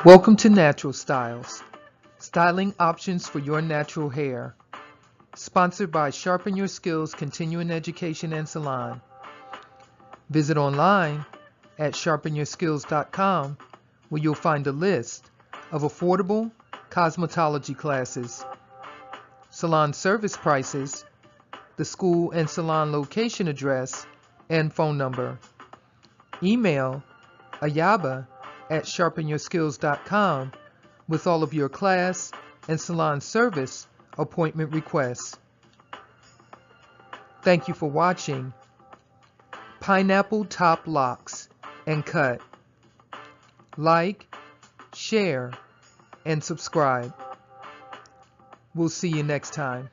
Welcome to Natural Styles, styling options for your natural hair. Sponsored by Sharpen Your Skills Continuing Education and Salon. Visit online at sharpenyourskills.com where you'll find a list of affordable cosmetology classes, salon service prices, the school and salon location address, and phone number. Email Ayaba at sharpenyourskills.com with all of your class and salon service appointment requests. Thank you for watching Pineapple Top Locks and Cut. Like, share, and subscribe. We'll see you next time.